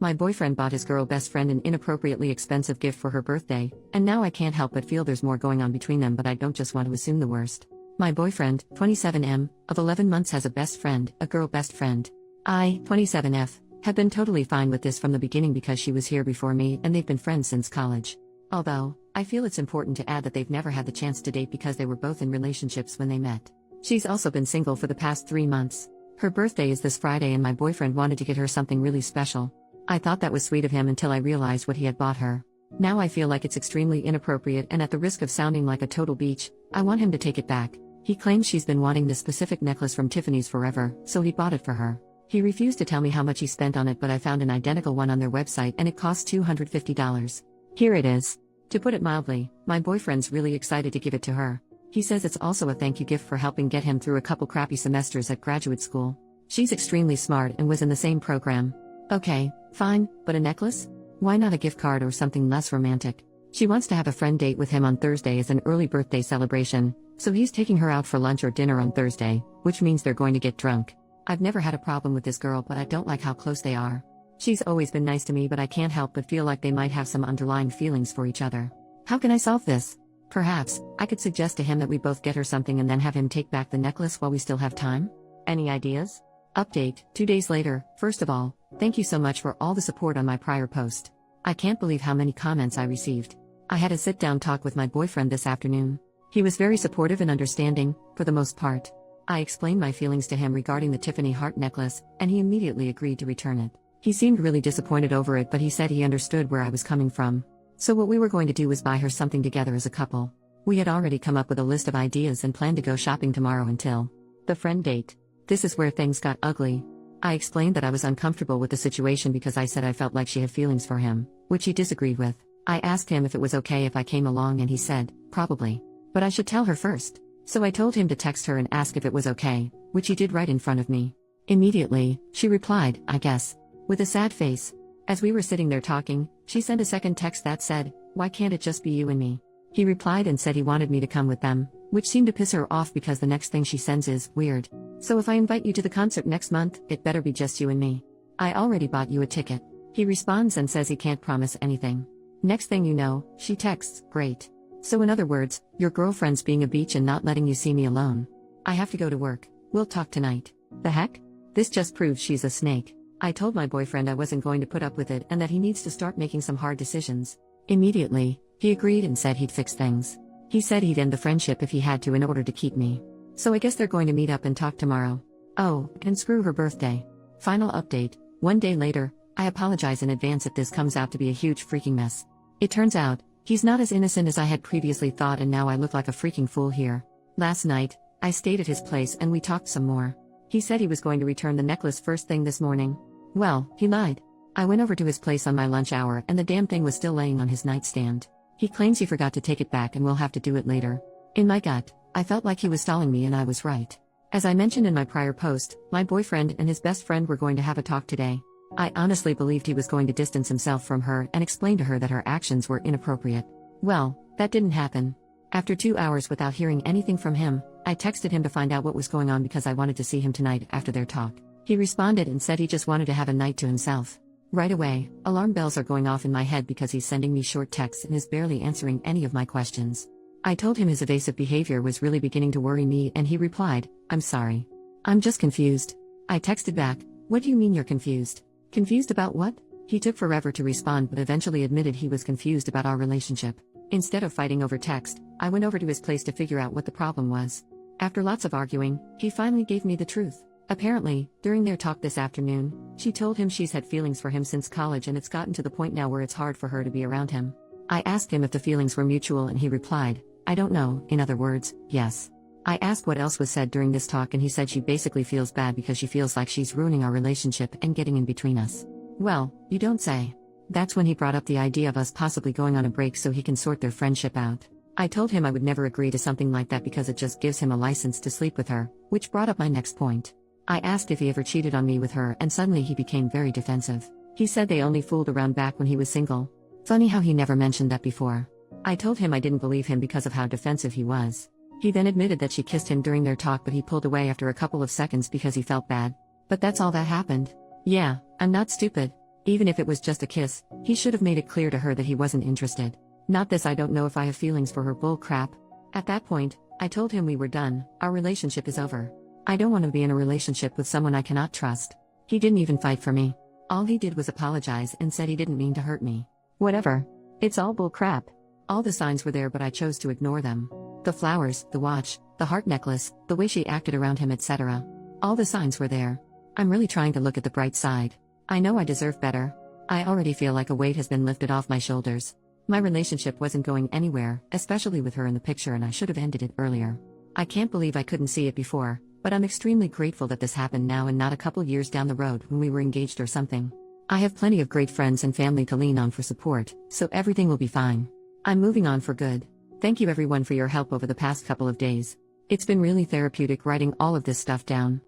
My boyfriend bought his girl best friend an inappropriately expensive gift for her birthday, and now I can't help but feel there's more going on between them, but I don't just want to assume the worst. My boyfriend, 27M, of 11 months has a best friend, a girl best friend. I, 27F, have been totally fine with this from the beginning because she was here before me and they've been friends since college. Although, I feel it's important to add that they've never had the chance to date because they were both in relationships when they met. She's also been single for the past 3 months. Her birthday is this Friday and my boyfriend wanted to get her something really special. I thought that was sweet of him until I realized what he had bought her. Now I feel like it's extremely inappropriate, and at the risk of sounding like a total beach, I want him to take it back. He claims she's been wanting this specific necklace from Tiffany's forever, so he bought it for her. He refused to tell me how much he spent on it, but I found an identical one on their website and it cost $250. Here it is. To put it mildly, my boyfriend's really excited to give it to her. He says it's also a thank you gift for helping get him through a couple crappy semesters at graduate school. She's extremely smart and was in the same program. Okay, fine, but a necklace? Why not a gift card or something less romantic? She wants to have a friend date with him on Thursday as an early birthday celebration, so he's taking her out for lunch or dinner on Thursday, which means they're going to get drunk. I've never had a problem with this girl, but I don't like how close they are. She's always been nice to me, but I can't help but feel like they might have some underlying feelings for each other. How can I solve this? Perhaps, I could suggest to him that we both get her something and then have him take back the necklace while we still have time? Any ideas? Update, 2 days later. First of all, thank you so much for all the support on my prior post. I can't believe how many comments I received. I had a sit-down talk with my boyfriend this afternoon. He was very supportive and understanding, for the most part. I explained my feelings to him regarding the Tiffany heart necklace, and he immediately agreed to return it. He seemed really disappointed over it, but he said he understood where I was coming from. So what we were going to do was buy her something together as a couple. We had already come up with a list of ideas and planned to go shopping tomorrow until the friend date. This is where things got ugly. I explained that I was uncomfortable with the situation because I said I felt like she had feelings for him, which he disagreed with. I asked him if it was okay if I came along and he said, probably. But I should tell her first. So I told him to text her and ask if it was okay, which he did right in front of me. Immediately, she replied, I guess, with a sad face. As we were sitting there talking, she sent a second text that said, why can't it just be you and me? He replied and said he wanted me to come with them, which seemed to piss her off because the next thing she sends is, weird. So if I invite you to the concert next month, it better be just you and me. I already bought you a ticket. He responds and says he can't promise anything. Next thing you know, she texts, great. So in other words, your girlfriend's being a beach and not letting you see me alone. I have to go to work. We'll talk tonight. The heck? This just proves she's a snake. I told my boyfriend I wasn't going to put up with it and that he needs to start making some hard decisions. Immediately, he agreed and said he'd fix things. He said he'd end the friendship if he had to in order to keep me. So I guess they're going to meet up and talk tomorrow. Oh, and screw her birthday. Final update, 1 day later. I apologize in advance if this comes out to be a huge freaking mess. It turns out, he's not as innocent as I had previously thought, and now I look like a freaking fool here. Last night, I stayed at his place and we talked some more. He said he was going to return the necklace first thing this morning. Well, he lied. I went over to his place on my lunch hour and the damn thing was still laying on his nightstand. He claims he forgot to take it back and will have to do it later. In my gut, I felt like he was stalling me, and I was right. As I mentioned in my prior post, my boyfriend and his best friend were going to have a talk today. I honestly believed he was going to distance himself from her and explain to her that her actions were inappropriate. Well, that didn't happen. After 2 hours without hearing anything from him, I texted him to find out what was going on because I wanted to see him tonight after their talk. He responded and said he just wanted to have a night to himself. Right away, alarm bells are going off in my head because he's sending me short texts and is barely answering any of my questions. I told him his evasive behavior was really beginning to worry me, and he replied, I'm sorry. I'm just confused. I texted back, what do you mean you're confused? Confused about what? He took forever to respond but eventually admitted he was confused about our relationship. Instead of fighting over text, I went over to his place to figure out what the problem was. After lots of arguing, he finally gave me the truth. Apparently, during their talk this afternoon, she told him she's had feelings for him since college and it's gotten to the point now where it's hard for her to be around him. I asked him if the feelings were mutual and he replied, I don't know, in other words, yes. I asked what else was said during this talk and he said she basically feels bad because she feels like she's ruining our relationship and getting in between us. Well, you don't say. That's when he brought up the idea of us possibly going on a break so he can sort their friendship out. I told him I would never agree to something like that because it just gives him a license to sleep with her, which brought up my next point. I asked if he ever cheated on me with her and suddenly he became very defensive. He said they only fooled around back when he was single. Funny how he never mentioned that before. I told him I didn't believe him because of how defensive he was. He then admitted that she kissed him during their talk but he pulled away after a couple of seconds because he felt bad. But that's all that happened. Yeah, I'm not stupid. Even if it was just a kiss, he should have made it clear to her that he wasn't interested. Not this I don't know if I have feelings for her bull crap. At that point, I told him we were done, our relationship is over. I don't want to be in a relationship with someone I cannot trust. He didn't even fight for me. All he did was apologize and said he didn't mean to hurt me. Whatever. It's all bull crap. All the signs were there but I chose to ignore them. The flowers, the watch, the heart necklace, the way she acted around him, etc. All the signs were there. I'm really trying to look at the bright side. I know I deserve better. I already feel like a weight has been lifted off my shoulders. My relationship wasn't going anywhere, especially with her in the picture, and I should have ended it earlier. I can't believe I couldn't see it before, but I'm extremely grateful that this happened now and not a couple years down the road when we were engaged or something. I have plenty of great friends and family to lean on for support, so everything will be fine. I'm moving on for good. Thank you everyone for your help over the past couple of days. It's been really therapeutic writing all of this stuff down.